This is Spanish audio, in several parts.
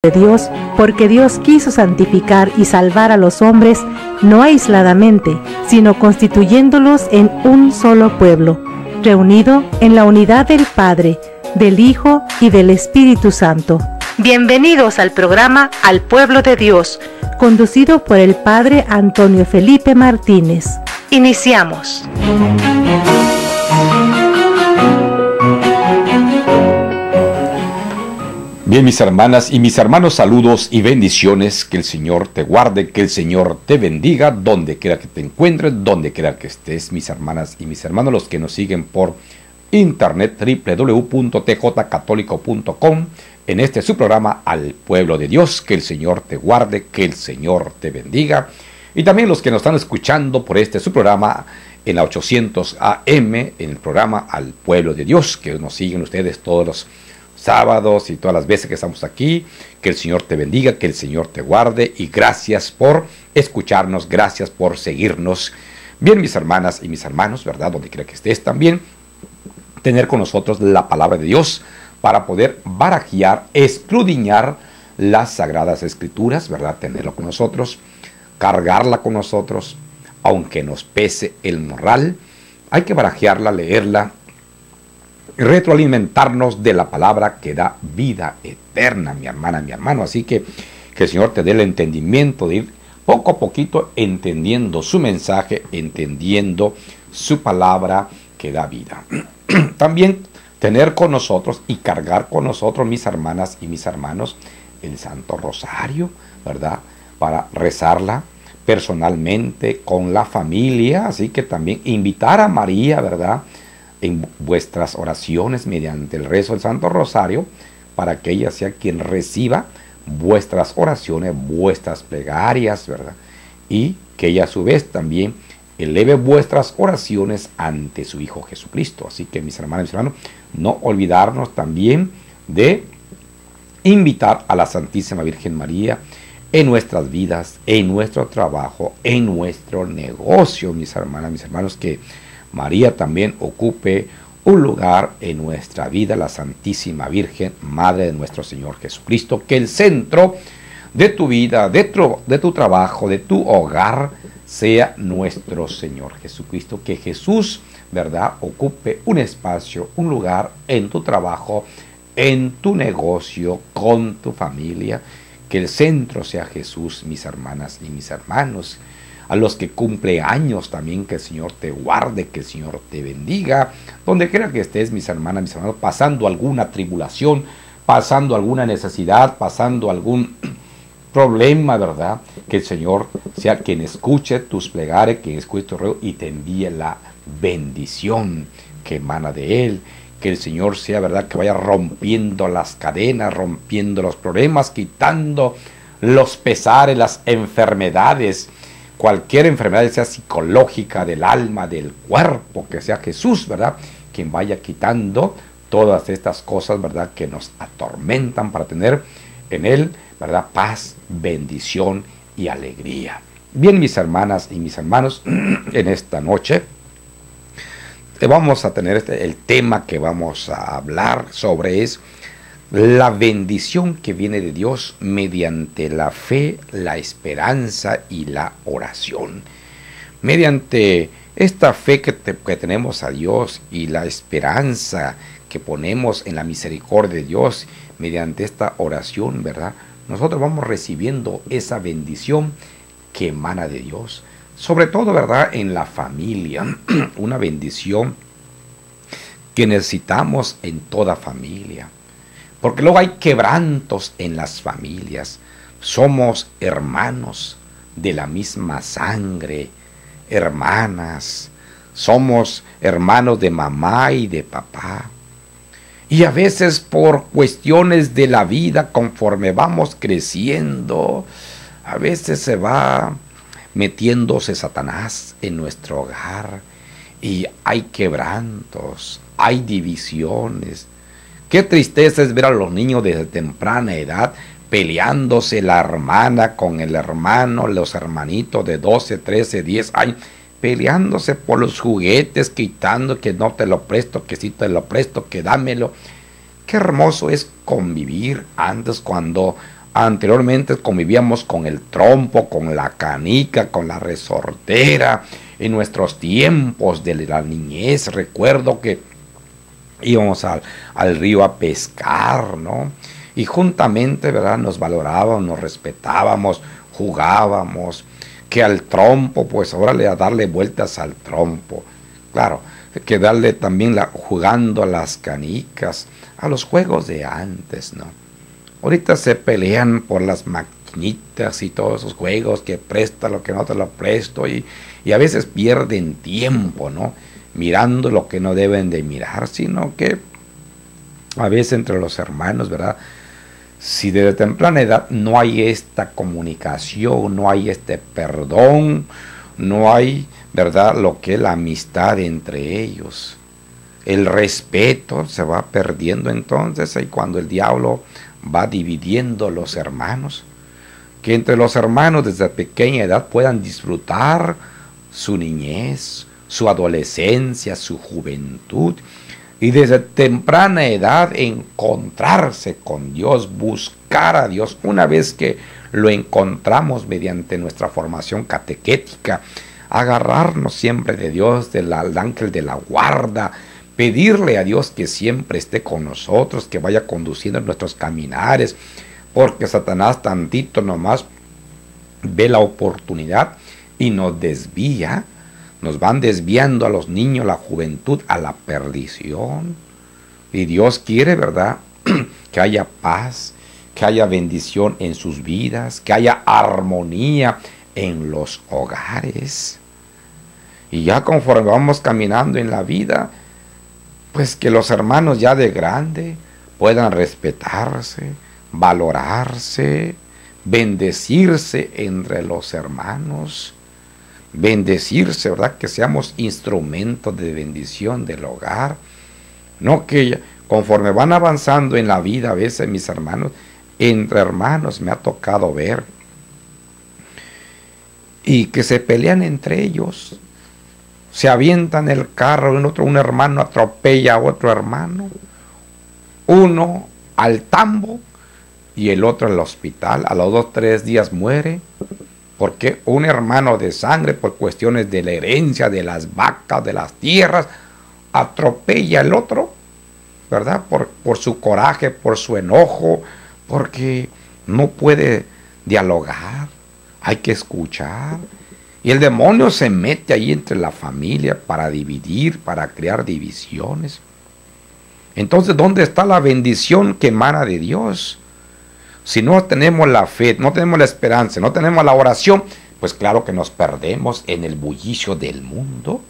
de Dios, porque Dios quiso santificar y salvar a los hombres no aisladamente, sino constituyéndolos en un solo pueblo, reunido en la unidad del Padre, del Hijo y del Espíritu Santo. Bienvenidos al programa Al Pueblo de Dios, conducido por el Padre Antonio Felipe Martínez. Iniciamos. Bien, mis hermanas y mis hermanos, saludos y bendiciones. Que el Señor te guarde, que el Señor te bendiga, donde quiera que te encuentres, donde quiera que estés, mis hermanas y mis hermanos, los que nos siguen por internet, www.tjcatólico.com, en este su programa Al Pueblo de Dios. Que el Señor te guarde, que el Señor te bendiga. Y también los que nos están escuchando por este su programa en la 800 AM, en el programa Al Pueblo de Dios, que nos siguen ustedes todos los sábados y todas las veces que estamos aquí. Que el Señor te bendiga, que el Señor te guarde, y gracias por escucharnos, gracias por seguirnos. Bien, mis hermanas y mis hermanos, ¿verdad? Donde quiera que estés también, tener con nosotros la palabra de Dios para poder barajear, escudriñar las Sagradas Escrituras, ¿verdad? Tenerlo con nosotros, cargarla con nosotros, aunque nos pese el morral. Hay que barajearla, leerla, retroalimentarnos de la palabra que da vida eterna, mi hermana, mi hermano. Así que el Señor te dé el entendimiento de ir poco a poquito entendiendo su mensaje, entendiendo su palabra que da vida. También tener con nosotros y cargar con nosotros, mis hermanas y mis hermanos, el Santo Rosario, ¿verdad? Para rezarla personalmente con la familia. Así que también invitar a María, ¿verdad?, en vuestras oraciones mediante el rezo del Santo Rosario, para que ella sea quien reciba vuestras oraciones, vuestras plegarias, ¿verdad? Y que ella a su vez también eleve vuestras oraciones ante su Hijo Jesucristo. Así que, mis hermanos y mis hermanos, no olvidarnos también de invitar a la Santísima Virgen María en nuestras vidas, en nuestro trabajo, en nuestro negocio, mis hermanas, mis hermanos, que María también ocupe un lugar en nuestra vida, la Santísima Virgen, Madre de nuestro Señor Jesucristo. Que el centro de tu vida, de tu trabajo, de tu hogar, sea nuestro Señor Jesucristo. Que Jesús, ¿verdad?, ocupe un espacio, un lugar en tu trabajo, en tu negocio, con tu familia. Que el centro sea Jesús, mis hermanas y mis hermanos. A los que cumple años también, que el Señor te guarde, que el Señor te bendiga. Donde quiera que estés, mis hermanas, mis hermanos, pasando alguna tribulación, pasando alguna necesidad, pasando algún problema, ¿verdad? Que el Señor sea quien escuche tus plegarias, quien escuche tu ruego y te envíe la bendición que emana de Él. Que el Señor sea, ¿verdad?, que vaya rompiendo las cadenas, rompiendo los problemas, quitando los pesares, las enfermedades. Cualquier enfermedad, sea psicológica, del alma, del cuerpo, que sea Jesús, ¿verdad?, quien vaya quitando todas estas cosas, ¿verdad?, que nos atormentan, para tener en Él, ¿verdad?, paz, bendición y alegría. Bien, mis hermanas y mis hermanos, en esta noche vamos a tener el tema que vamos a hablar sobre es la bendición que viene de Dios mediante la fe, la esperanza y la oración. Mediante esta fe que tenemos a Dios y la esperanza que ponemos en la misericordia de Dios, mediante esta oración, ¿verdad?, nosotros vamos recibiendo esa bendición que emana de Dios. Sobre todo, ¿verdad?, en la familia, una bendición que necesitamos en toda familia. Porque luego hay quebrantos en las familias. Somos hermanos de la misma sangre, hermanas. Somos hermanos de mamá y de papá. Y a veces por cuestiones de la vida, conforme vamos creciendo, a veces se va metiéndose Satanás en nuestro hogar. Y hay quebrantos, hay divisiones. Qué tristeza es ver a los niños desde temprana edad peleándose, la hermana con el hermano, los hermanitos de 12, 13, 10 años, peleándose por los juguetes, quitando, que no te lo presto, que sí te lo presto, que dámelo. Qué hermoso es convivir antes, cuando Anteriormente convivíamos con el trompo, con la canica, con la resortera. En nuestros tiempos de la niñez, recuerdo que íbamos al río a pescar, ¿no? Y juntamente, ¿verdad?, nos valorábamos, nos respetábamos, jugábamos. Que al trompo, pues ahora a darle vueltas al trompo. Claro, que darle también jugando a las canicas, a los juegos de antes, ¿no? Ahorita se pelean por las maquinitas y todos esos juegos, que presta lo que no te lo presto, y a veces pierden tiempo, ¿no?, mirando lo que no deben de mirar, sino que a veces entre los hermanos, ¿verdad?, si desde temprana edad no hay esta comunicación, no hay este perdón, no hay, ¿verdad?, lo que es la amistad entre ellos, el respeto se va perdiendo. Entonces, y cuando el diablo va dividiendo los hermanos, que entre los hermanos desde pequeña edad puedan disfrutar su niñez, su adolescencia, su juventud, y desde temprana edad encontrarse con Dios, buscar a Dios. Una vez que lo encontramos mediante nuestra formación catequética, agarrarnos siempre de Dios, del ángel de la guarda, pedirle a Dios que siempre esté con nosotros, que vaya conduciendo nuestros caminares, porque Satanás tantito nomás ve la oportunidad y nos desvía. Nos van desviando a los niños, la juventud, a la perdición. Y Dios quiere, ¿verdad?, que haya paz, que haya bendición en sus vidas, que haya armonía en los hogares. Y ya conforme vamos caminando en la vida, pues que los hermanos ya de grande puedan respetarse, valorarse, bendecirse entre los hermanos. Bendecirse, ¿verdad?, que seamos instrumentos de bendición del hogar. No que conforme van avanzando en la vida, a veces mis hermanos, entre hermanos me ha tocado ver, y que se pelean entre ellos, se avientan el carro, un hermano atropella a otro hermano, uno al tambo y el otro al hospital. A los 2 o 3 días muere, porque un hermano de sangre, por cuestiones de la herencia, de las vacas, de las tierras, atropella al otro, ¿verdad?, por su coraje, por su enojo, porque no puede dialogar, hay que escuchar. Y el demonio se mete ahí entre la familia para dividir, para crear divisiones. Entonces, ¿dónde está la bendición que emana de Dios? Si no tenemos la fe, no tenemos la esperanza, no tenemos la oración, pues claro que nos perdemos en el bullicio del mundo.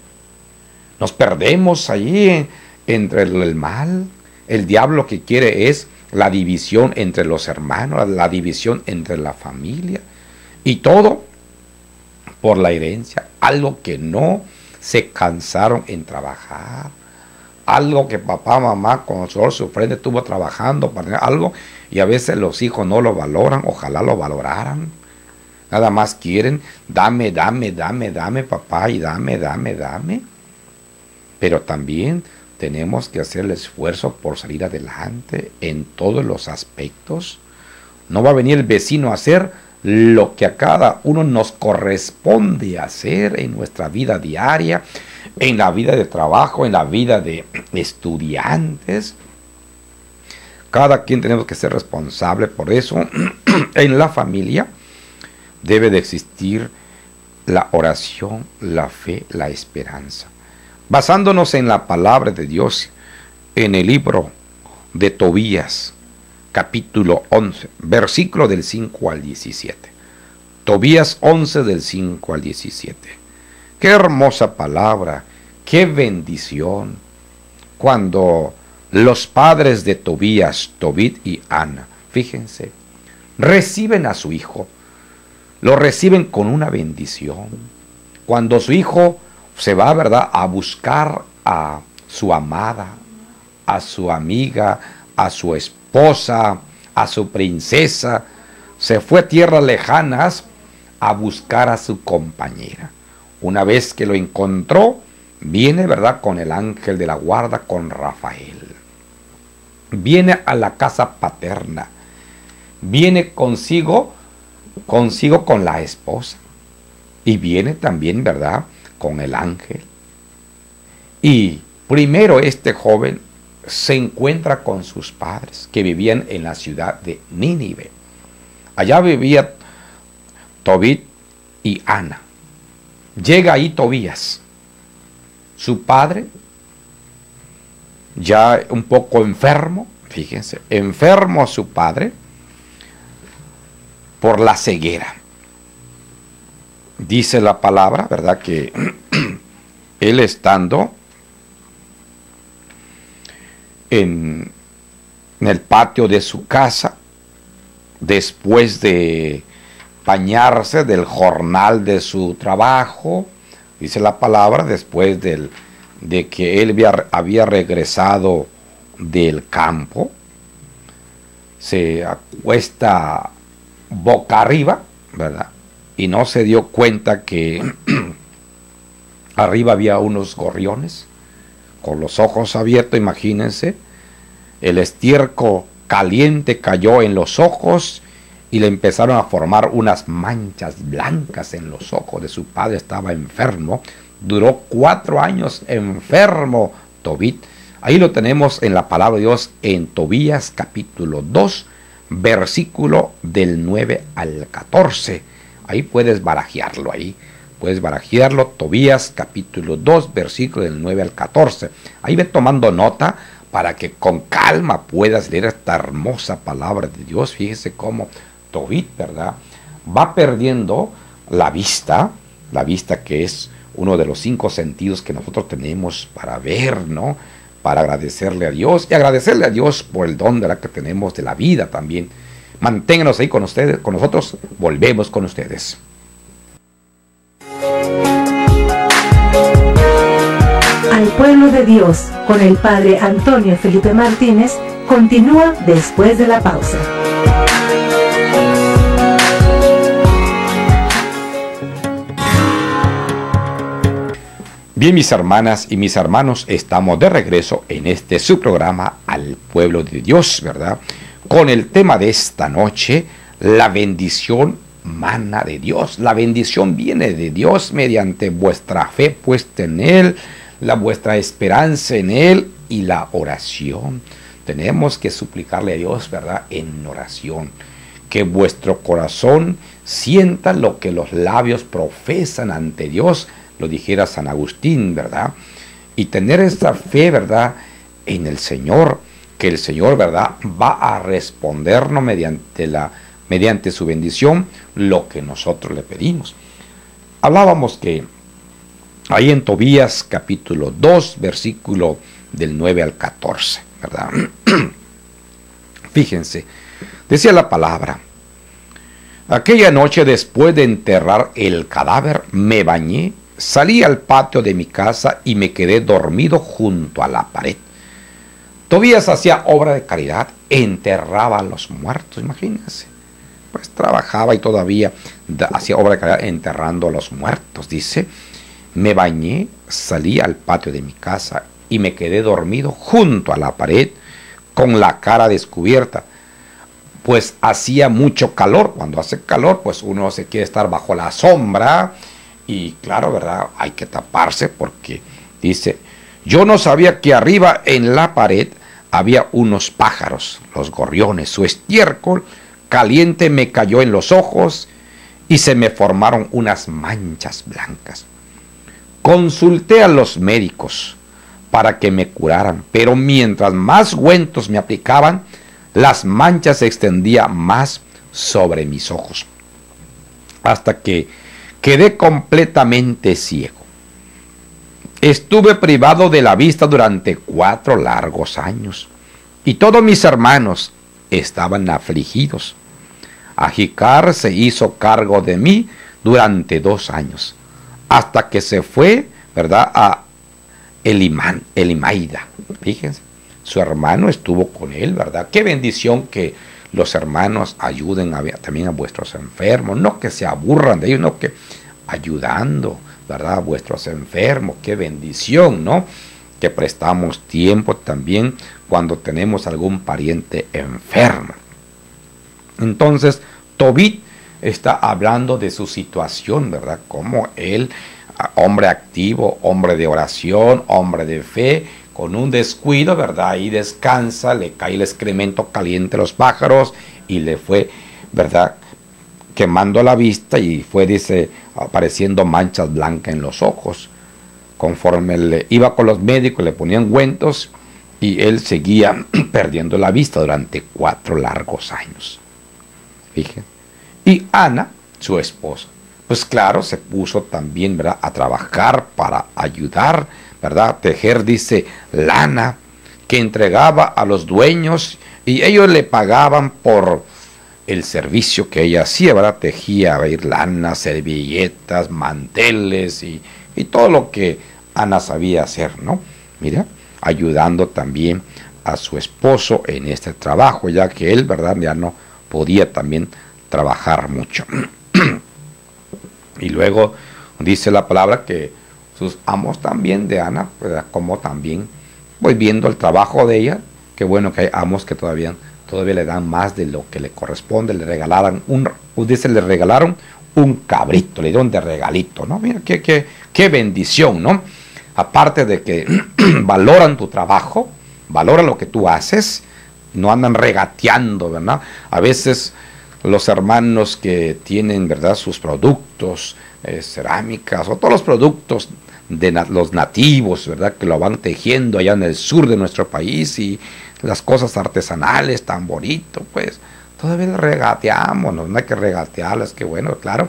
Nos perdemos allí entre el mal. El diablo que quiere es la división entre los hermanos, la división entre la familia. Y todo por la herencia, algo que no se cansaron en trabajar. Algo que papá, mamá, con sudor su frente estuvo trabajando para tener algo, y a veces los hijos no lo valoran. Ojalá lo valoraran. Nada más quieren, dame, dame, dame, dame, papá, y dame, dame, dame. Pero también tenemos que hacer el esfuerzo por salir adelante en todos los aspectos. No va a venir el vecino a hacer lo que a cada uno nos corresponde hacer en nuestra vida diaria, en la vida de trabajo, en la vida de estudiantes. Cada quien tenemos que ser responsable. Por eso en la familia debe de existir la oración, la fe, la esperanza. Basándonos en la palabra de Dios, en el libro de Tobías, capítulo 11, versículo del 5 al 17. Tobías 11 del 5 al 17. Qué hermosa palabra, qué bendición, cuando los padres de Tobías, Tobit y Ana, fíjense, reciben a su hijo, lo reciben con una bendición. Cuando su hijo se va, ¿verdad?, a buscar a su amada, a su amiga, a su esposa, a su princesa, se fue a tierras lejanas a buscar a su compañera. Una vez que lo encontró, viene, ¿verdad?, con el ángel de la guarda, con Rafael. Viene a la casa paterna. viene consigo con la esposa. Y viene también, ¿verdad?, con el ángel. Y primero este joven se encuentra con sus padres, que vivían en la ciudad de Nínive. Allá vivía Tobit y Ana. Llega ahí Tobías, su padre, ya un poco enfermo, fíjense, enfermo su padre por la ceguera. Dice la palabra, ¿verdad?, que él estando en el patio de su casa, después de bañarse del jornal de su trabajo, dice la palabra, después de que él había regresado del campo, se acuesta boca arriba, ¿verdad?, y no se dio cuenta que arriba había unos gorriones con los ojos abiertos. Imagínense, el estiércol caliente cayó en los ojos y le empezaron a formar unas manchas blancas en los ojos de su padre. Estaba enfermo, duró 4 años enfermo Tobit. Ahí lo tenemos en la palabra de Dios en Tobías capítulo 2, versículo del 9 al 14. Ahí puedes barajearlo, Tobías capítulo 2, versículo del 9 al 14. Ahí ve tomando nota para que con calma puedas leer esta hermosa palabra de Dios. Fíjese cómo Tobit, ¿verdad?, va perdiendo la vista que es uno de los 5 sentidos que nosotros tenemos para ver, ¿no?, para agradecerle a Dios y agradecerle a Dios por el don de la que tenemos de la vida también. Manténganos ahí con ustedes, con nosotros, volvemos con ustedes. Al pueblo de Dios, con el Padre Antonio Felipe Martínez, continúa después de la pausa. Bien, mis hermanas y mis hermanos, estamos de regreso en este su programa Al Pueblo de Dios, ¿verdad?, con el tema de esta noche, la bendición mana de Dios. La bendición viene de Dios mediante vuestra fe puesta en Él, vuestra esperanza en Él y la oración. Tenemos que suplicarle a Dios, ¿verdad?, en oración. Que vuestro corazón sienta lo que los labios profesan ante Dios, lo dijera San Agustín, ¿verdad? Y tener esta fe, ¿verdad?, en el Señor, que el Señor, ¿verdad?, va a respondernos mediante su bendición lo que nosotros le pedimos. Hablábamos que ahí en Tobías capítulo 2, versículo del 9 al 14, ¿verdad? Fíjense, decía la palabra: aquella noche, después de enterrar el cadáver, me bañé, salí al patio de mi casa y me quedé dormido junto a la pared. Tobías hacía obra de caridad, enterraba a los muertos, imagínense. Pues trabajaba y todavía hacía obra de caridad enterrando a los muertos. Dice: me bañé, salí al patio de mi casa y me quedé dormido junto a la pared con la cara descubierta. Pues hacía mucho calor. Cuando hace calor, pues uno se quiere estar bajo la sombra. Y claro, ¿verdad?, hay que taparse porque dice: yo no sabía que arriba en la pared había unos pájaros, los gorriones. Su estiércol caliente me cayó en los ojos y se me formaron unas manchas blancas. Consulté a los médicos para que me curaran, pero mientras más ungüentos me aplicaban, las manchas se extendían más sobre mis ojos, hasta que quedé completamente ciego. Estuve privado de la vista durante 4 largos años, y todos mis hermanos estaban afligidos. Ajicar se hizo cargo de mí durante 2 años, hasta que se fue, ¿verdad?, a Elimaida. Fíjense, su hermano estuvo con él, ¿verdad? Qué bendición que los hermanos ayuden también a vuestros enfermos, no que se aburran de ellos, no que ayudando, ¿verdad?, a vuestros enfermos. Qué bendición, ¿no?, que prestamos tiempo también cuando tenemos algún pariente enfermo. Entonces, Tobit está hablando de su situación, ¿verdad? Como él, hombre activo, hombre de oración, hombre de fe, con un descuido, ¿verdad? Ahí descansa, le cae el excremento caliente a los pájaros y le fue, ¿verdad?, quemando la vista y fue, dice, apareciendo manchas blancas en los ojos. Conforme le iba con los médicos, le ponían ungüentos y él seguía perdiendo la vista durante 4 largos años. Fíjense. Y Ana, su esposa, pues claro, se puso también, ¿verdad?, a trabajar para ayudar, ¿verdad?, a tejer, dice, lana que entregaba a los dueños y ellos le pagaban por el servicio que ella hacía, ¿verdad? Tejía lana, servilletas, manteles y todo lo que Ana sabía hacer, ¿no? Mira, ayudando también a su esposo en este trabajo, ya que él, ¿verdad?, ya no podía también trabajar mucho. Y luego dice la palabra que sus amos también de Ana, ¿verdad?, como también, pues viendo el trabajo de ella, qué bueno que hay amos que todavía le dan más de lo que le corresponde, le regalaron le regalaron un cabrito, le dieron de regalito, ¿no? Mira, qué bendición, ¿no? Aparte de que valoran tu trabajo, valoran lo que tú haces, no andan regateando, ¿verdad? A veces los hermanos que tienen, ¿verdad?, sus productos, cerámicas o todos los productos de los nativos, ¿verdad?, que lo van tejiendo allá en el sur de nuestro país y las cosas artesanales tan bonito, pues todavía le regateamos, no hay que regatearles, que bueno, claro,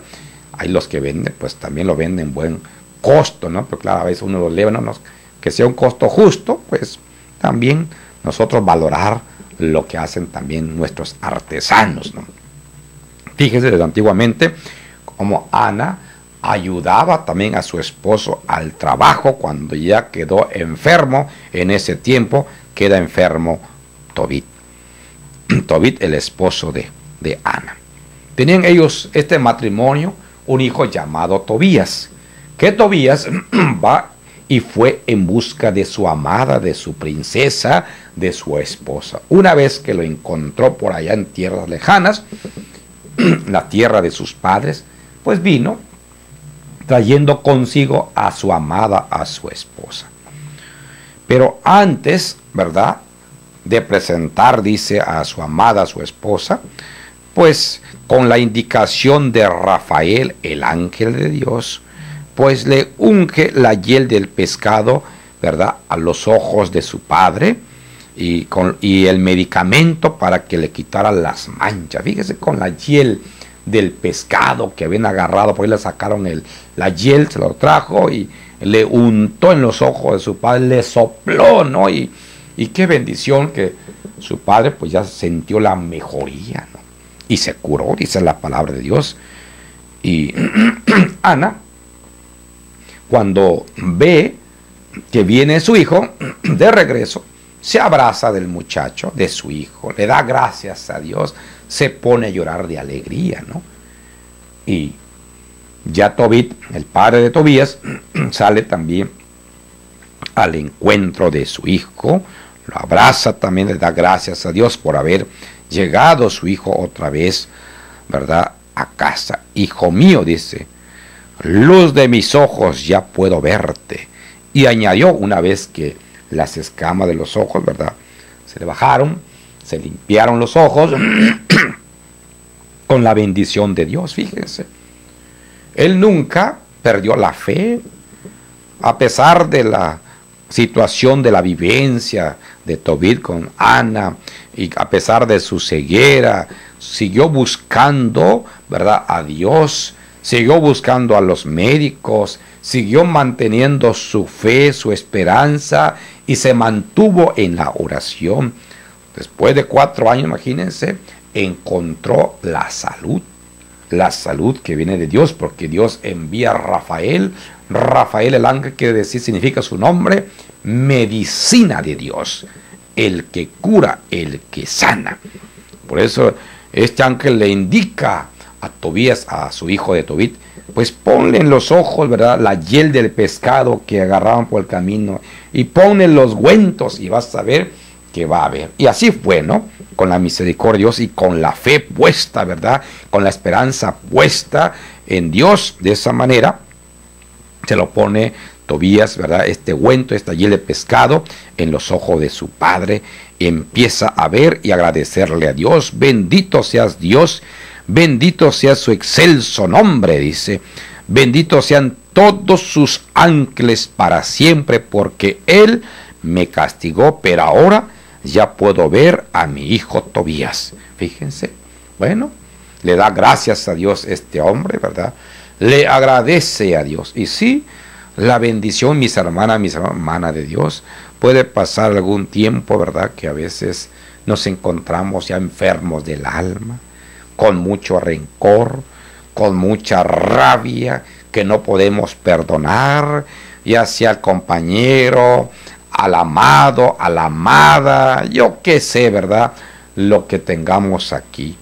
hay los que venden, pues también lo venden buen costo, ¿no? Pero claro, a veces uno lo eleva, ¿no?, que sea un costo justo, pues también nosotros valorar lo que hacen también nuestros artesanos, ¿no? Fíjese, desde antiguamente, como Ana ayudaba también a su esposo al trabajo cuando ya quedó enfermo. En ese tiempo queda enfermo Tobit. Tobit, el esposo de Ana. Tenían ellos, este matrimonio, un hijo llamado Tobías, que Tobías va y fue en busca de su amada, de su princesa, de su esposa. Una vez que lo encontró por allá en tierras lejanas, la tierra de sus padres, pues vino trayendo consigo a su amada, a su esposa. Pero antes, ¿verdad?, de presentar, dice, a su amada, a su esposa, pues con la indicación de Rafael, el ángel de Dios, pues le unge la hiel del pescado, ¿verdad?, a los ojos de su padre, y el medicamento para que le quitara las manchas. Fíjese, con la hiel del pescado que habían agarrado, por ahí le sacaron la hiel, se lo trajo y le untó en los ojos de su padre, le sopló, ¿no? Y qué bendición que su padre pues ya sintió la mejoría, ¿no? Y se curó, dice la palabra de Dios. Y Ana, cuando ve que viene su hijo de regreso, se abraza del muchacho, de su hijo, le da gracias a Dios, se pone a llorar de alegría, ¿no? Y ya Tobit, el padre de Tobías, sale también al encuentro de su hijo, lo abraza también, le da gracias a Dios por haber llegado su hijo otra vez, ¿verdad?, a casa. Hijo mío, dice, luz de mis ojos, ya puedo verte. Y añadió, una vez que las escamas de los ojos, ¿verdad?, se le bajaron, se limpiaron los ojos con la bendición de Dios. Fíjense, él nunca perdió la fe, a pesar de la situación de la vivencia de Tobit con Ana, y a pesar de su ceguera, siguió buscando, ¿verdad?, a Dios, siguió buscando a los médicos, siguió manteniendo su fe, su esperanza, y se mantuvo en la oración. Después de 4 años, imagínense, encontró la salud que viene de Dios, porque Dios envía a Rafael. Rafael, el ángel, quiere decir, significa su nombre, medicina de Dios, el que cura, el que sana. Por eso este ángel le indica a Tobías, a su hijo de Tobit, pues ponle en los ojos, ¿verdad?, la hiel del pescado que agarraban por el camino, y ponle los ungüentos, y vas a ver que va a haber. Y así fue, ¿no? Con la misericordia de Dios y con la fe puesta, ¿verdad? Con la esperanza puesta en Dios. De esa manera se lo pone Tobías, ¿verdad? Este ungüento, esta hiel de pescado en los ojos de su padre. Empieza a ver y agradecerle a Dios. Bendito seas Dios, bendito sea su excelso nombre, dice. Bendito sean todos sus ángeles para siempre, porque Él me castigó, pero ahora ya puedo ver a mi hijo Tobías. Fíjense, bueno, le da gracias a Dios este hombre, ¿verdad? Le agradece a Dios. Y sí, la bendición, mis hermanas de Dios, puede pasar algún tiempo, ¿verdad? Que a veces nos encontramos ya enfermos del alma, con mucho rencor, con mucha rabia, que no podemos perdonar, ya sea al compañero, al amado, a la amada, yo qué sé, ¿verdad? Lo que tengamos aquí.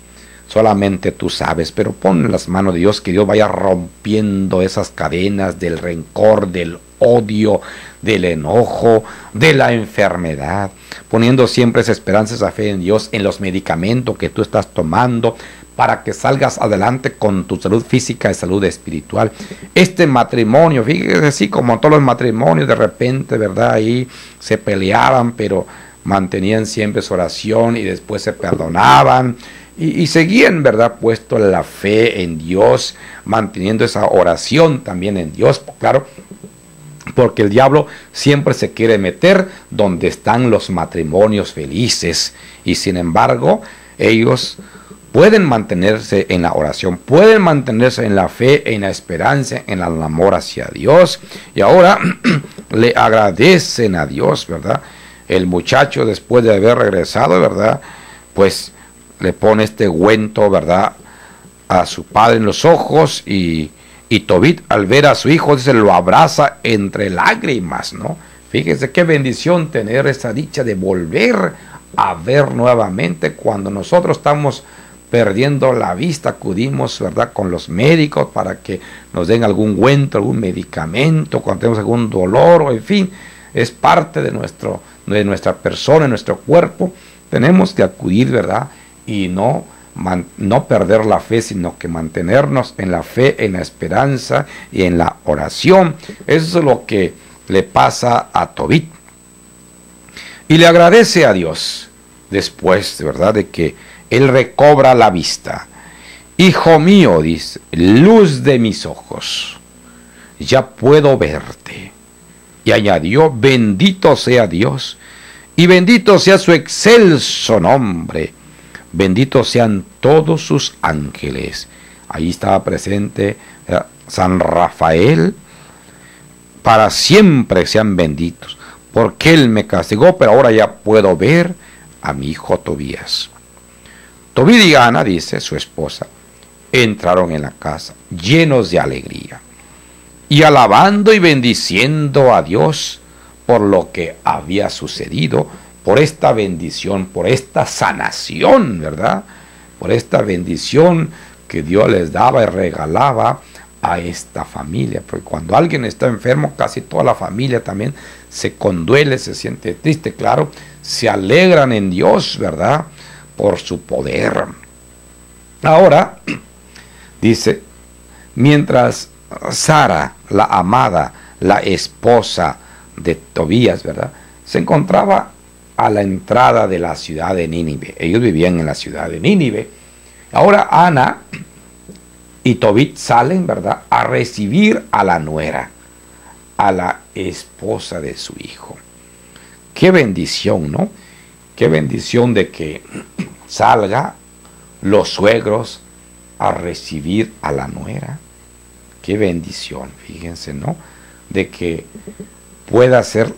Solamente tú sabes, pero pon en las manos de Dios, que Dios vaya rompiendo esas cadenas del rencor, del odio, del enojo, de la enfermedad, poniendo siempre esa esperanza, esa fe en Dios, en los medicamentos que tú estás tomando, para que salgas adelante con tu salud física y salud espiritual. Este matrimonio, fíjese, así como todos los matrimonios, de repente, ¿verdad? Ahí se peleaban, pero mantenían siempre su oración y después se perdonaban. Y seguían, ¿verdad?, puesto la fe en Dios, manteniendo esa oración también en Dios, claro, porque el diablo siempre se quiere meter donde están los matrimonios felices, y sin embargo, ellos pueden mantenerse en la oración, pueden mantenerse en la fe, en la esperanza, en el amor hacia Dios, y ahora le agradecen a Dios, ¿verdad? El muchacho, después de haber regresado, ¿verdad?, pues le pone este ungüento, ¿verdad?, a su padre en los ojos, y Tobit, al ver a su hijo, dice, lo abraza entre lágrimas, ¿no? Fíjese qué bendición tener esa dicha de volver a ver nuevamente. Cuando nosotros estamos perdiendo la vista, acudimos, ¿verdad?, con los médicos para que nos den algún ungüento, algún medicamento, cuando tenemos algún dolor, o en fin, es parte de nuestra persona, de nuestro cuerpo. Tenemos que acudir, ¿verdad?, y no perder la fe, sino que mantenernos en la fe, en la esperanza y en la oración. Eso es lo que le pasa a Tobit. Y le agradece a Dios después, ¿verdad?, de que él recobra la vista. Hijo mío, dice, luz de mis ojos, ya puedo verte. Y añadió, bendito sea Dios, y bendito sea su excelso nombre. Benditos sean todos sus ángeles. Ahí estaba presente San Rafael. Para siempre sean benditos, porque él me castigó, pero ahora ya puedo ver a mi hijo Tobías. Tobit y Ana, dice su esposa, entraron en la casa llenos de alegría y alabando y bendiciendo a Dios por lo que había sucedido, por esta bendición, por esta sanación, ¿verdad? Por esta bendición que Dios les daba y regalaba a esta familia. Porque cuando alguien está enfermo, casi toda la familia también se conduele, se siente triste, claro, se alegran en Dios, ¿verdad?, por su poder. Ahora, dice, mientras Sara, la amada, la esposa de Tobías, ¿verdad?, se encontraba a la entrada de la ciudad de Nínive. Ellos vivían en la ciudad de Nínive. Ahora Ana y Tobit salen, ¿verdad?, a recibir a la nuera, a la esposa de su hijo. Qué bendición, ¿no? Qué bendición de que salga los suegros a recibir a la nuera. Qué bendición, fíjense, ¿no? De que pueda ser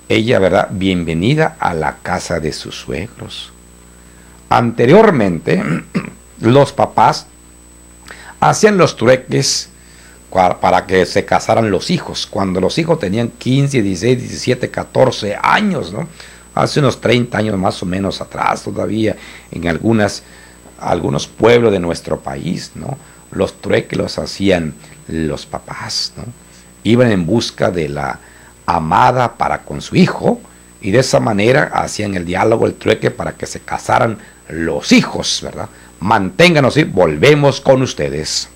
ella, ¿verdad?, bienvenida a la casa de sus suegros. Anteriormente, los papás hacían los trueques para que se casaran los hijos, cuando los hijos tenían 15, 16, 17, 14 años, ¿no? Hace unos 30 años más o menos atrás, todavía en algunos pueblos de nuestro país, ¿no?, los trueques los hacían los papás, ¿no? Iban en busca de la amada para con su hijo, y de esa manera hacían el diálogo, el trueque para que se casaran los hijos, ¿verdad? Manténganos y volvemos con ustedes.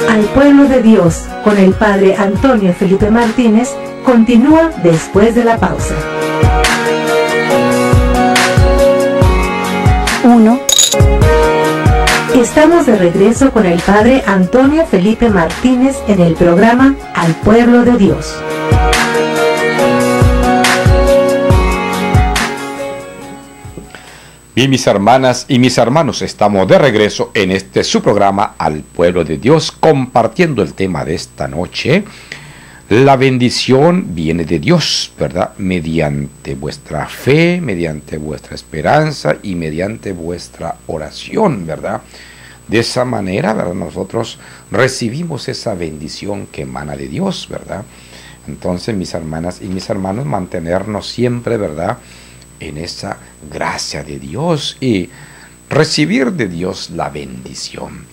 Al pueblo de Dios, con el Padre Antonio Felipe Martínez, continúa después de la pausa. 1. Estamos de regreso con el Padre Antonio Felipe Martínez en el programa Al pueblo de Dios. Bien, mis hermanas y mis hermanos, estamos de regreso en este su programa Al pueblo de Dios, compartiendo el tema de esta noche. La bendición viene de Dios, ¿verdad? Mediante vuestra fe, mediante vuestra esperanza y mediante vuestra oración, ¿verdad? De esa manera, ¿verdad? Nosotros recibimos esa bendición que emana de Dios, ¿verdad? Entonces, mis hermanas y mis hermanos, mantenernos siempre, ¿verdad?, en esa gracia de Dios y recibir de Dios la bendición.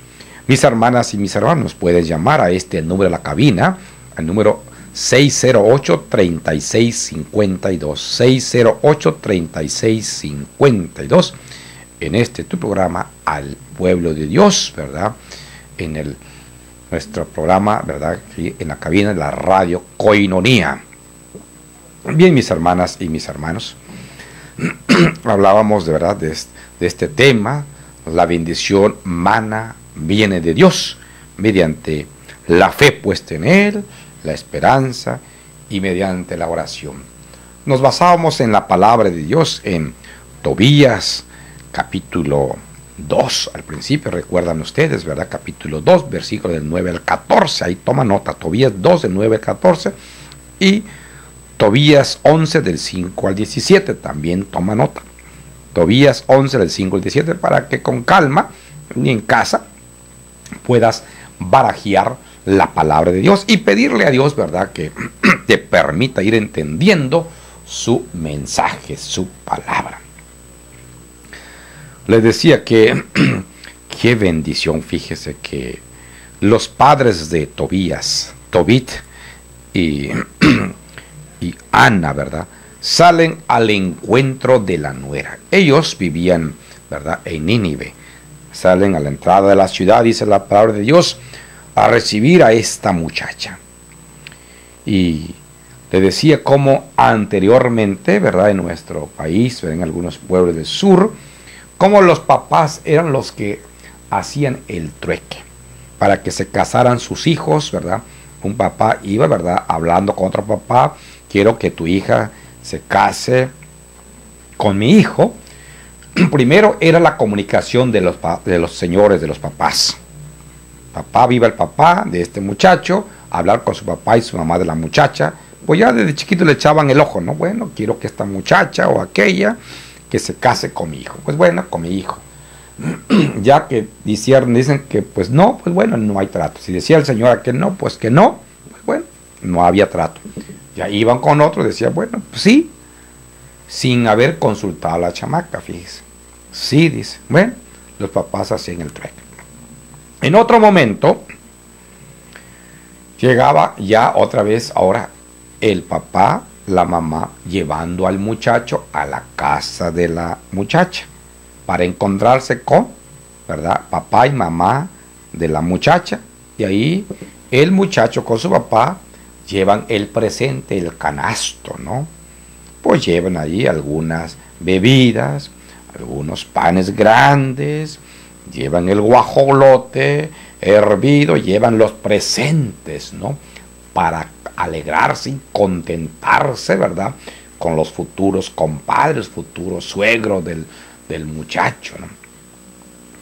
Mis hermanas y mis hermanos, pueden llamar a este número de la cabina, al número 608-3652, 608-3652, en este tu programa Al pueblo de Dios, ¿verdad? En nuestro programa, ¿verdad?, aquí en la cabina de la radio Koinonia. Bien, mis hermanas y mis hermanos, hablábamos de verdad de este tema. La bendición viene de Dios mediante la fe puesta en Él, la esperanza y mediante la oración. Nos basábamos en la palabra de Dios en Tobías capítulo 2, al principio, recuerdan ustedes, ¿verdad? Capítulo 2, versículo del 9 al 14, ahí toma nota, Tobías 2, del 9 al 14, y Tobías 11, del 5 al 17, también toma nota. Tobías 11, del 5 al 17, para que con calma, y en casa, puedas barajear la palabra de Dios y pedirle a Dios, ¿verdad?, que te permita ir entendiendo su mensaje, su palabra. Les decía que qué bendición, fíjese que los padres de Tobías, Tobit y Ana, ¿verdad?, salen al encuentro de la nuera. Ellos vivían, ¿verdad?, en Nínive. Salen a la entrada de la ciudad, dice la palabra de Dios, a recibir a esta muchacha. Y le decía cómo anteriormente, ¿verdad?, en nuestro país, en algunos pueblos del sur, cómo los papás eran los que hacían el trueque para que se casaran sus hijos, ¿verdad? Un papá iba, ¿verdad?, hablando con otro papá: quiero que tu hija se case con mi hijo. Primero era la comunicación de los señores, de los papás. Papá, viva el papá de este muchacho, hablar con su papá y su mamá de la muchacha. Pues ya desde chiquito le echaban el ojo, ¿no? Bueno, quiero que esta muchacha o aquella que se case con mi hijo. Pues bueno, con mi hijo. Ya que dicen que pues no, pues bueno, no hay trato. Si decía el señor que no, pues no, pues bueno, no había trato. Ya iban con otro, decía, bueno, pues sí, sin haber consultado a la chamaca, fíjese. Sí, dice, bueno, los papás hacían el trueque. En otro momento, llegaba ya otra vez, ahora, el papá, la mamá, llevando al muchacho a la casa de la muchacha, para encontrarse con, ¿verdad?, papá y mamá de la muchacha. Y ahí el muchacho con su papá llevan el presente, el canasto, ¿no? Pues llevan allí algunas bebidas, algunos panes grandes, llevan el guajolote hervido, llevan los presentes, ¿no?, para alegrarse y contentarse, ¿verdad?, con los futuros compadres, futuros suegros del muchacho, ¿no?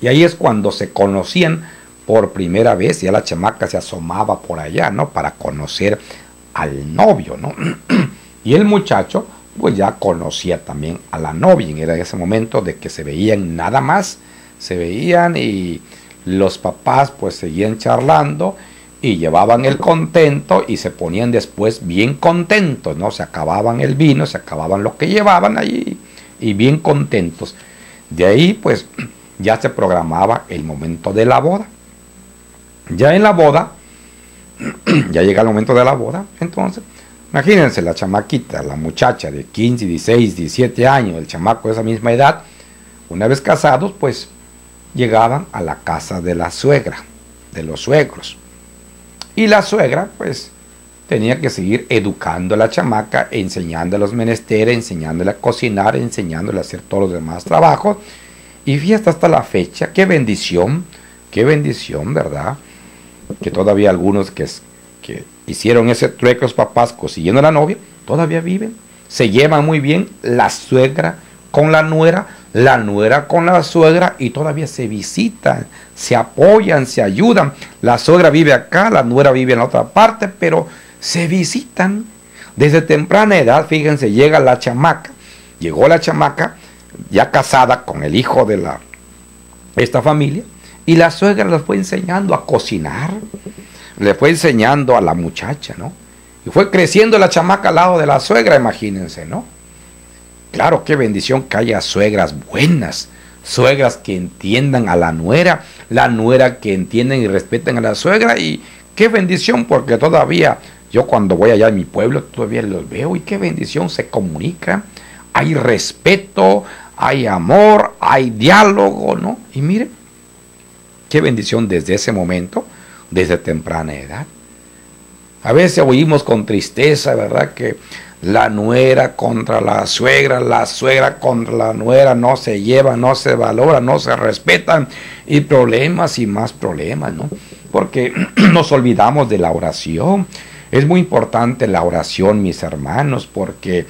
Y ahí es cuando se conocían por primera vez, ya la chamaca se asomaba por allá, ¿no?, para conocer al novio, ¿no? Y el muchacho pues ya conocía también a la novia, y era ese momento de que se veían nada más, se veían y los papás pues seguían charlando y llevaban el contento y se ponían después bien contentos, ¿no? Se acababan el vino, se acababan lo que llevaban allí y bien contentos. De ahí pues ya se programaba el momento de la boda. Ya en la boda, ya llega el momento de la boda, entonces Imagínense la chamaquita, la muchacha de 15, 16, 17 años, el chamaco de esa misma edad, una vez casados, pues llegaban a la casa de la suegra, de los suegros. Y la suegra, pues, tenía que seguir educando a la chamaca, enseñándole los menesteres, enseñándole a cocinar, enseñándole a hacer todos los demás trabajos. Y fíjate hasta la fecha, qué bendición, ¿verdad? Que todavía algunos que hicieron ese trueque los papás consiguiendo a la novia, todavía viven. Se llevan muy bien la suegra con la nuera con la suegra, y todavía se visitan, se apoyan, se ayudan. La suegra vive acá, la nuera vive en la otra parte, pero se visitan. Desde temprana edad, fíjense, llegó la chamaca, ya casada con el hijo de esta familia, y la suegra les fue enseñando a cocinar, le fue enseñando a la muchacha, ¿no? Y fue creciendo la chamaca al lado de la suegra, imagínense, ¿no? Claro, qué bendición que haya suegras buenas, suegras que entiendan a la nuera que entienden y respeten a la suegra, y qué bendición, porque todavía yo cuando voy allá en mi pueblo todavía los veo, y qué bendición, se comunican, hay respeto, hay amor, hay diálogo, ¿no? Y miren, qué bendición desde ese momento, desde temprana edad. A veces oímos con tristeza, ¿verdad?, que la nuera contra la suegra contra la nuera, no se llevan, no se valoran, no se respetan, y problemas y más problemas, ¿no? Porque nos olvidamos de la oración. Es muy importante la oración, mis hermanos, porque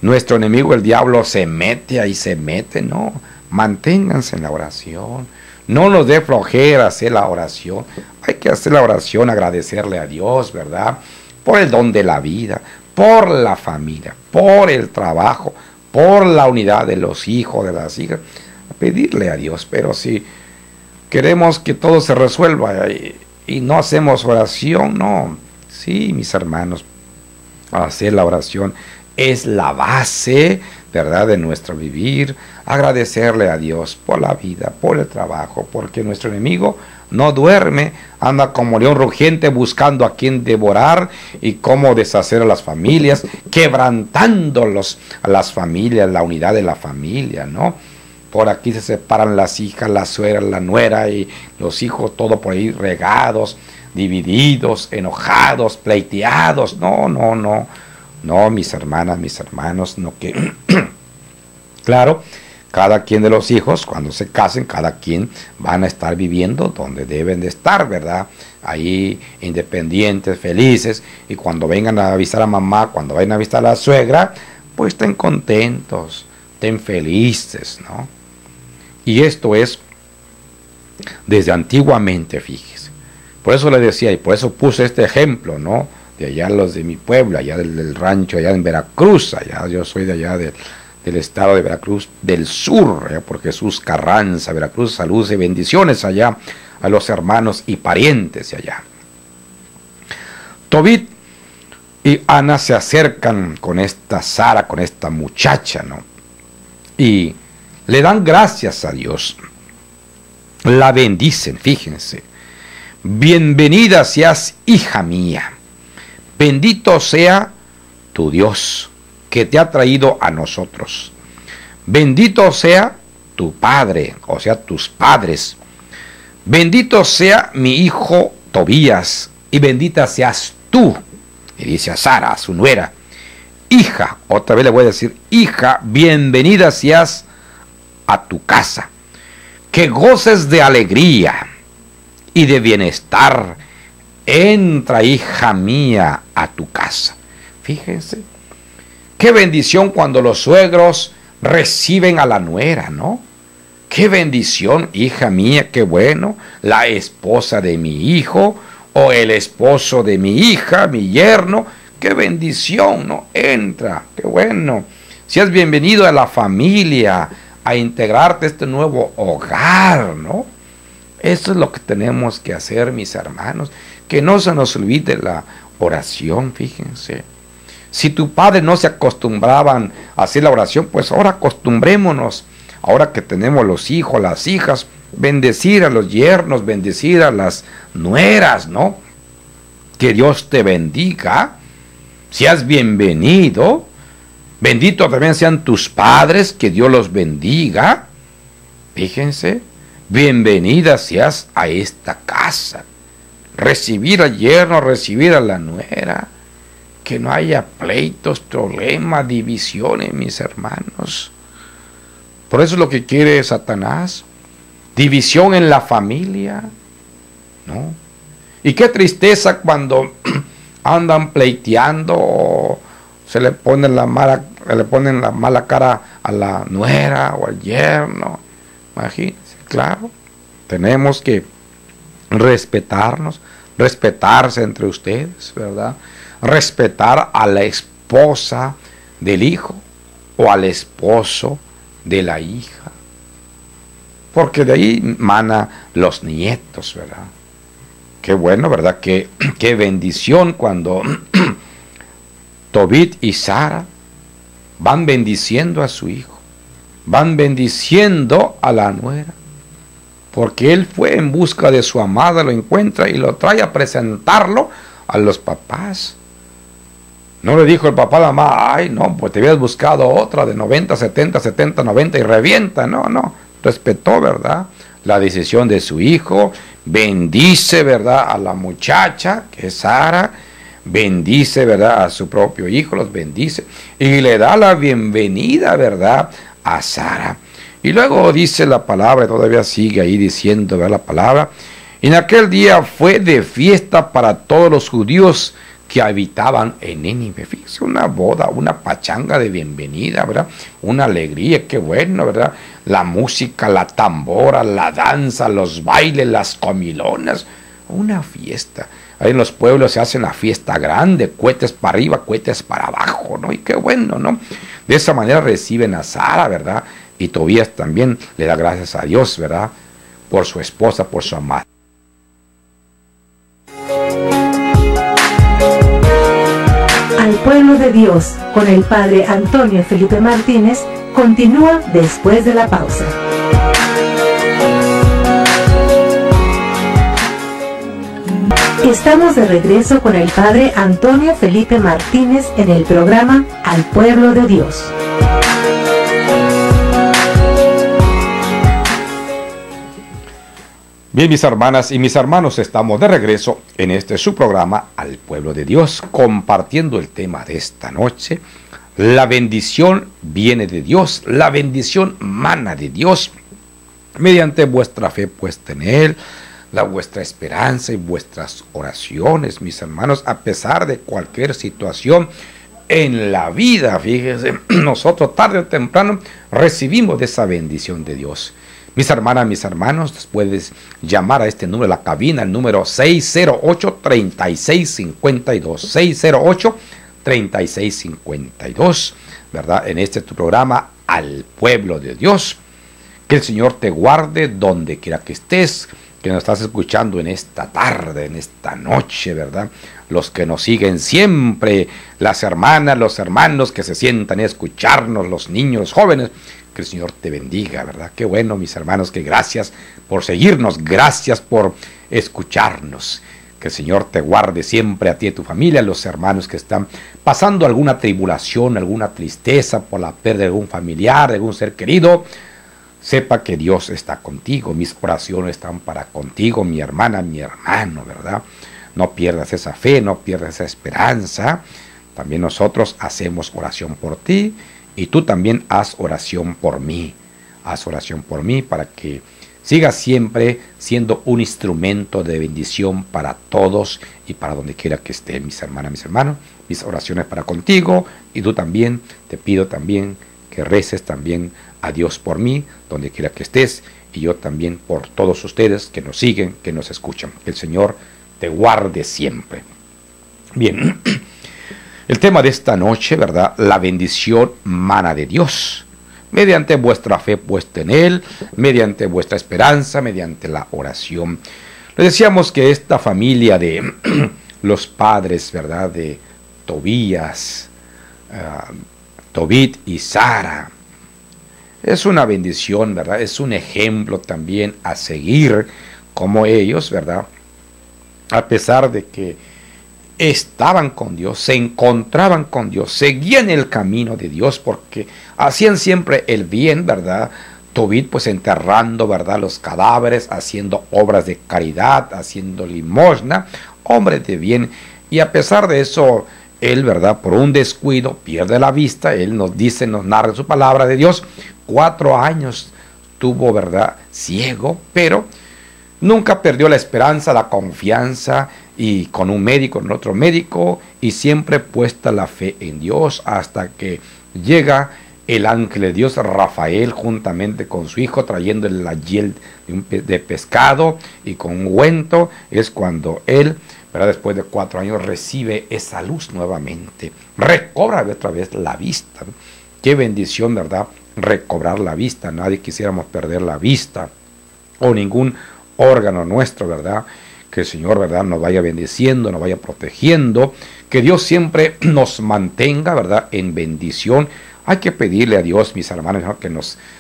nuestro enemigo, el diablo, se mete, ¿no? Manténganse en la oración. No nos dé flojera hacer la oración. Hay que hacer la oración, agradecerle a Dios, ¿verdad?, por el don de la vida, por la familia, por el trabajo, por la unidad de los hijos, de las hijas, a pedirle a Dios. Pero si queremos que todo se resuelva y no hacemos oración, no. Sí, mis hermanos, hacer la oración es la base, ¿verdad?, de nuestro vivir. Agradecerle a Dios por la vida, por el trabajo, porque nuestro enemigo no duerme, anda como león rugiente buscando a quien devorar y cómo deshacer a las familias, quebrantando a las familias, la unidad de la familia, ¿no? Por aquí se separan las hijas, la suegra, la nuera y los hijos, todo por ahí regados, divididos, enojados, pleiteados. No, mis hermanas, mis hermanos, no, que claro, cada quien de los hijos, cuando se casen, cada quien van a estar viviendo donde deben de estar, ¿verdad? Ahí independientes, felices, y cuando vengan a visitar a mamá, cuando vayan a visitar a la suegra, pues estén contentos, estén felices, ¿no? Y esto es desde antiguamente, fíjese. Por eso le decía, y por eso puse este ejemplo, ¿no? De allá los de mi pueblo, allá del rancho, allá en Veracruz, allá yo soy de allá del estado de Veracruz, del sur, por Jesús Carranza, Veracruz. Saludos y bendiciones allá a los hermanos y parientes de allá. Tobit y Ana se acercan con esta Sara, con esta muchacha, ¿no? Y le dan gracias a Dios. La bendicen, fíjense. Bienvenida seas, hija mía. Bendito sea tu Dios, que te ha traído a nosotros. Bendito sea tu padre, o sea, tus padres. Bendito sea mi hijo Tobías, y bendita seas tú. Y dice a Sara, a su nuera, hija, otra vez le voy a decir, hija, bienvenida seas a tu casa. Que goces de alegría y de bienestar. Entra, hija mía, a tu casa. Fíjense. Qué bendición cuando los suegros reciben a la nuera, ¿no? Qué bendición, hija mía, qué bueno, la esposa de mi hijo o el esposo de mi hija, mi yerno, qué bendición, ¿no? Entra, qué bueno. Seas bienvenido a la familia, a integrarte a este nuevo hogar, ¿no? Eso es lo que tenemos que hacer, mis hermanos, que no se nos olvide la oración, fíjense. Si tu padre no se acostumbraban a hacer la oración, pues ahora acostumbrémonos. Ahora que tenemos los hijos, las hijas, bendecir a los yernos, bendecir a las nueras, ¿no? Que Dios te bendiga. seas bienvenido. Bendito también sean tus padres, que Dios los bendiga. Fíjense, bienvenida seas a esta casa. Recibir al yerno, recibir a la nuera. Que no haya pleitos, problemas, divisiones, mis hermanos. Por eso es lo que quiere Satanás. División en la familia, ¿no? Y qué tristeza cuando andan pleiteando o se le ponen la mala cara a la nuera o al yerno. Imagínense, claro. Tenemos que respetarnos, respetarse entre ustedes, ¿verdad? Respetar a la esposa del hijo o al esposo de la hija. Porque de ahí mana los nietos, ¿verdad? Qué bueno, ¿verdad? Qué bendición cuando Tobit y Sara van bendiciendo a su hijo. Van bendiciendo a la nuera. Porque él fue en busca de su amada, lo encuentra y lo trae a presentarlo a los papás. No le dijo el papá a la mamá, ay, no, pues te habías buscado otra de 90, 70, 70, 90 y revienta. No. Respetó, ¿verdad?, la decisión de su hijo. Bendice, ¿verdad?, a la muchacha, que es Sara. Bendice, ¿verdad?, a su propio hijo, los bendice. Y le da la bienvenida, ¿verdad?, a Sara. Y luego dice la palabra, todavía sigue ahí diciendo, ¿verdad?, la palabra. En aquel día fue de fiesta para todos los judíos que habitaban en Nínive. Fíjese, una boda, una pachanga de bienvenida, ¿verdad? Una alegría, qué bueno, ¿verdad? La música, la tambora, la danza, los bailes, las comilonas. Una fiesta. Ahí en los pueblos se hace una fiesta grande, cohetes para arriba, cohetes para abajo, ¿no? Y qué bueno, ¿no? De esa manera reciben a Sara, ¿verdad? Y Tobías también le da gracias a Dios, ¿verdad?, por su esposa, por su amada. Al pueblo de Dios, con el Padre Antonio Felipe Martínez, continúa después de la pausa. Estamos de regreso con el Padre Antonio Felipe Martínez en el programa Al pueblo de Dios. Bien, mis hermanas y mis hermanos, estamos de regreso en este su programa Al pueblo de Dios, compartiendo el tema de esta noche. La bendición viene de Dios, la bendición mana de Dios, mediante vuestra fe puesta en Él, vuestra esperanza y vuestras oraciones, mis hermanos, a pesar de cualquier situación en la vida. Fíjense, nosotros tarde o temprano recibimos de esa bendición de Dios. Mis hermanas, mis hermanos, puedes llamar a este número, la cabina, el número 608-3652, 608-3652, ¿verdad? En este tu programa, Al pueblo de Dios. Que el Señor te guarde donde quiera que estés, que nos estás escuchando en esta tarde, en esta noche, ¿verdad? Los que nos siguen siempre, las hermanas, los hermanos que se sientan a escucharnos, los niños, los jóvenes. Que el Señor te bendiga, ¿verdad? Qué bueno, mis hermanos, que gracias por seguirnos, gracias por escucharnos. Que el Señor te guarde siempre a ti y a tu familia, a los hermanos que están pasando alguna tribulación, alguna tristeza por la pérdida de algún familiar, de algún ser querido. Sepa que Dios está contigo, mis oraciones están para contigo, mi hermana, mi hermano, ¿verdad? No pierdas esa fe, no pierdas esa esperanza. También nosotros hacemos oración por ti. Y tú también haz oración por mí. Haz oración por mí para que sigas siempre siendo un instrumento de bendición para todos y para donde quiera que esté, mis hermanas, mis hermanos. Mis oraciones para contigo y tú también. Te pido también que reces también a Dios por mí, donde quiera que estés. Y yo también por todos ustedes que nos siguen, que nos escuchan. Que el Señor te guarde siempre. Bien. El tema de esta noche, ¿verdad? La bendición mana de Dios, mediante vuestra fe puesta en Él, mediante vuestra esperanza, mediante la oración. Les decíamos que esta familia de los padres, ¿verdad?, de Tobías, Tobit y Sara, es una bendición, ¿verdad? Es un ejemplo también a seguir como ellos, ¿verdad? A pesar de que estaban con Dios, se encontraban con Dios, seguían el camino de Dios porque hacían siempre el bien, ¿verdad? Tobit pues enterrando, ¿verdad?, los cadáveres, haciendo obras de caridad, haciendo limosna, hombre de bien. Y a pesar de eso, él, ¿verdad?, por un descuido pierde la vista. Él nos dice, nos narra su palabra de Dios, 4 años tuvo, ¿verdad?, ciego, pero nunca perdió la esperanza, la confianza, y con un médico, con otro médico, y siempre puesta la fe en Dios, hasta que llega el ángel de Dios, Rafael, juntamente con su hijo, trayéndole la hiel de pescado y con un ungüento. Es cuando él, ¿verdad?, después de 4 años, recibe esa luz nuevamente, recobra otra vez la vista. Qué bendición, ¿verdad?, recobrar la vista. Nadie quisiéramos perder la vista, o ningún órgano nuestro, ¿verdad? Que el Señor, ¿verdad?, nos vaya bendiciendo, nos vaya protegiendo, que Dios siempre nos mantenga, ¿verdad?, en bendición. Hay que pedirle a Dios, mis hermanos, ¿no?, que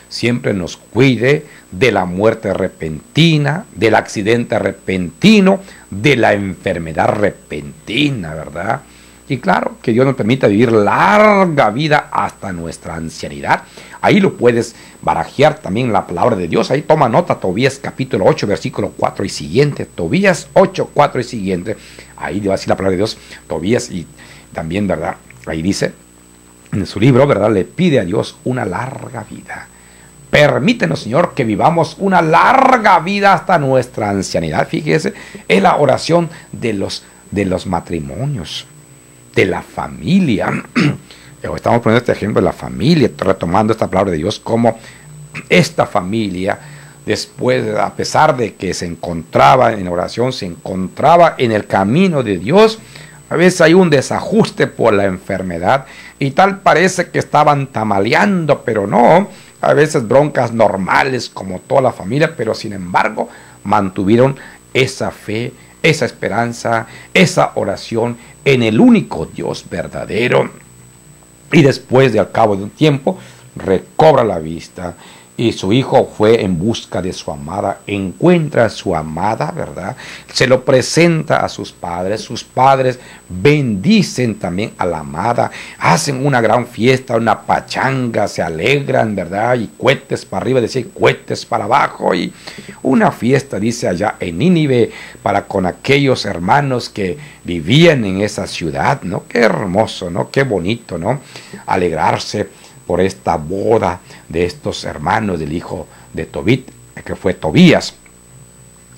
siempre nos cuide de la muerte repentina, del accidente repentino, de la enfermedad repentina, ¿verdad? Y claro, que Dios nos permita vivir larga vida hasta nuestra ancianidad. Ahí lo puedes barajear también la palabra de Dios. Ahí toma nota, Tobías capítulo 8, versículo 4 y siguiente. Tobías 8, 4 y siguiente. Ahí va a decir la palabra de Dios, Tobías, y también, ¿verdad?, ahí dice, en su libro, ¿verdad?, le pide a Dios una larga vida. Permítenos, Señor, que vivamos una larga vida hasta nuestra ancianidad. Fíjese, es la oración de los matrimonios, de la familia. Estamos poniendo este ejemplo de la familia, retomando esta palabra de Dios, como esta familia, después, a pesar de que se encontraba en oración, se encontraba en el camino de Dios, a veces hay un desajuste por la enfermedad, y tal parece que estaban tamaleando, pero no, a veces broncas normales como toda la familia, pero sin embargo mantuvieron esa fe, esa esperanza, esa oración en el único Dios verdadero. Y después de al cabo de un tiempo recobra la vista, y su hijo fue en busca de su amada, encuentra a su amada, ¿verdad? Se lo presenta a sus padres bendicen también a la amada, hacen una gran fiesta, una pachanga, se alegran, ¿verdad? Y cohetes para arriba, decir cohetes para abajo, y una fiesta, dice, allá en Nínive, para con aquellos hermanos que vivían en esa ciudad, ¿no? Qué hermoso, ¿no? Qué bonito, ¿no? Alegrarse por esta boda de estos hermanos del hijo de Tobit, que fue Tobías.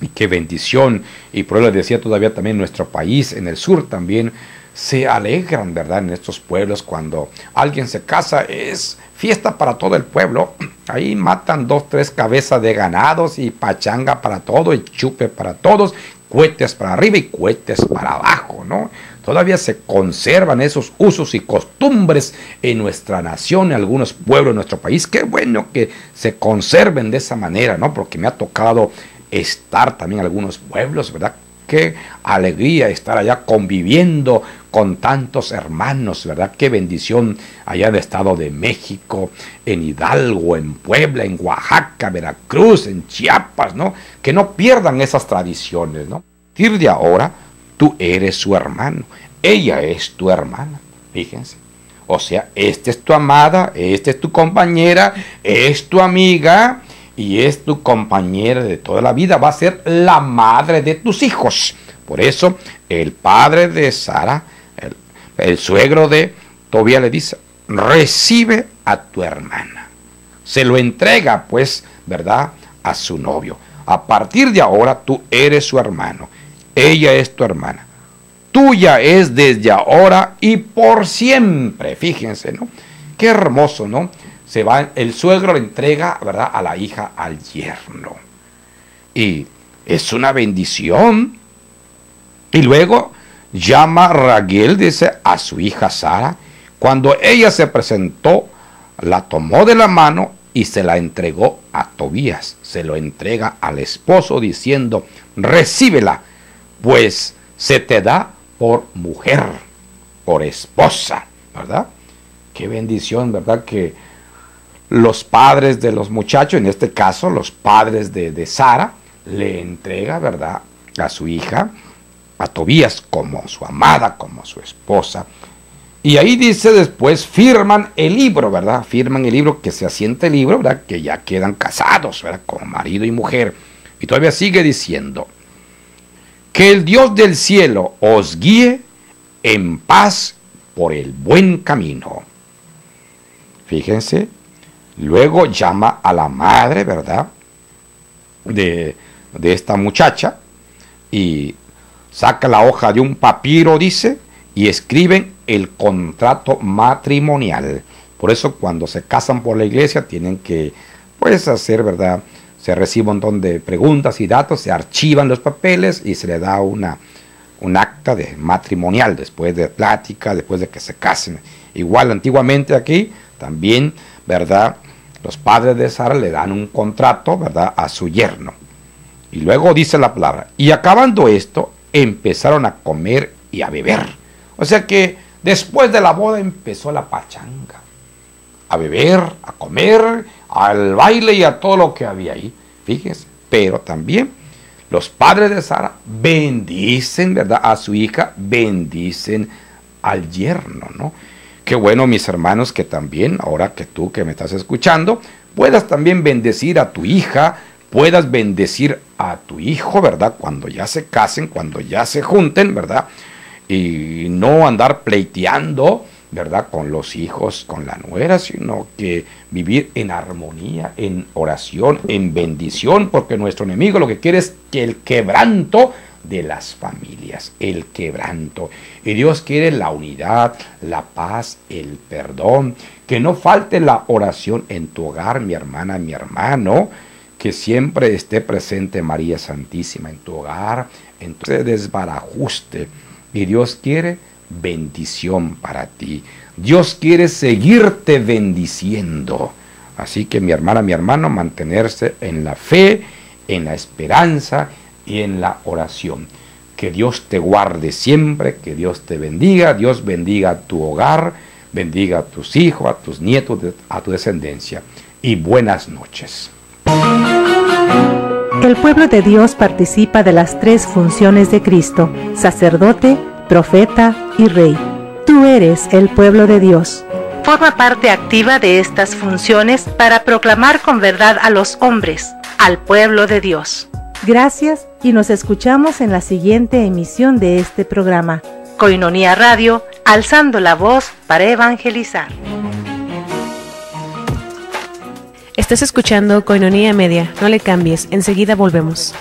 Y qué bendición. Y por eso les decía, todavía también en nuestro país, en el sur también, se alegran, ¿verdad?, en estos pueblos. Cuando alguien se casa, es fiesta para todo el pueblo. Ahí matan 2, 3 cabezas de ganados, y pachanga para todo, y chupe para todos, cohetes para arriba y cohetes para abajo, ¿no? Todavía se conservan esos usos y costumbres en nuestra nación, en algunos pueblos de nuestro país. Qué bueno que se conserven de esa manera, ¿no? Porque me ha tocado estar también en algunos pueblos, ¿verdad? Qué alegría estar allá conviviendo con tantos hermanos, ¿verdad? Qué bendición allá en el Estado de México, en Hidalgo, en Puebla, en Oaxaca, Veracruz, en Chiapas, ¿no? Que no pierdan esas tradiciones, ¿no? A partir de ahora, tú eres su hermano, ella es tu hermana, fíjense. O sea, esta es tu amada, esta es tu compañera, es tu amiga, y es tu compañera de toda la vida, va a ser la madre de tus hijos. Por eso el padre de Sara, el suegro de Tobías, le dice, recibe a tu hermana. Se lo entrega, pues, ¿verdad?, a su novio. A partir de ahora tú eres su hermano, ella es tu hermana. Tuya es desde ahora y por siempre. Fíjense, ¿no? Qué hermoso, ¿no? Se va, el suegro le entrega, ¿verdad?, a la hija al yerno. Y es una bendición. Y luego llama Raguel, dice, a su hija Sara. Cuando ella se presentó, la tomó de la mano y se la entregó a Tobías. Se lo entrega al esposo diciendo, recíbela, pues se te da por mujer, por esposa, ¿verdad? Qué bendición, ¿verdad?, que los padres de los muchachos, en este caso los padres de Sara, le entrega, ¿verdad?, a su hija a Tobías como su amada, como su esposa. Y ahí dice después, firman el libro, ¿verdad? Firman el libro, que se asiente el libro, ¿verdad? Que ya quedan casados, ¿verdad? Como marido y mujer. Y todavía sigue diciendo, que el Dios del cielo os guíe en paz por el buen camino. Fíjense, luego llama a la madre, ¿verdad? De esta muchacha, y saca la hoja de un papiro, dice, y escriben el contrato matrimonial. Por eso cuando se casan por la iglesia tienen que, pues, hacer, ¿verdad? Se recibe un montón de preguntas y datos, se archivan los papeles y se le da un acta de matrimonial después de plática, después de que se casen. Igual antiguamente aquí también, ¿verdad? Los padres de Sara le dan un contrato, ¿verdad? A su yerno. Y luego dice la palabra, y acabando esto, empezaron a comer y a beber. O sea que después de la boda empezó la pachanga. A beber, a comer, al baile y a todo lo que había ahí. Fíjense, pero también los padres de Sara bendicen, ¿verdad? A su hija, bendicen al yerno, ¿no? Qué bueno, mis hermanos, que también, ahora que tú que me estás escuchando, puedas también bendecir a tu hija, puedas bendecir a tu hijo, ¿verdad? Cuando ya se casen, cuando ya se junten, ¿verdad? Y no andar pleiteando, ¿verdad? Con los hijos, con la nuera, sino que vivir en armonía, en oración, en bendición, porque nuestro enemigo lo que quiere es que el quebranto de las familias, el quebranto. Y Dios quiere la unidad, la paz, el perdón, que no falte la oración en tu hogar, mi hermana, mi hermano, que siempre esté presente María Santísima en tu hogar, en tu desbarajuste. Y Dios quiere bendición para ti. Dios quiere seguirte bendiciendo. Así que mi hermana, mi hermano, mantenerse en la fe, en la esperanza y en la oración. Que Dios te guarde siempre, que Dios te bendiga, Dios bendiga a tu hogar, bendiga a tus hijos, a tus nietos, a tu descendencia. Y buenas noches. El pueblo de Dios participa de las tres funciones de Cristo: sacerdote, profeta y rey. Tú eres el pueblo de Dios. Forma parte activa de estas funciones para proclamar con verdad a los hombres, al pueblo de Dios. Gracias y nos escuchamos en la siguiente emisión de este programa. Koinonia Radio, alzando la voz para evangelizar. Estás escuchando Koinonia Media. No le cambies, enseguida volvemos.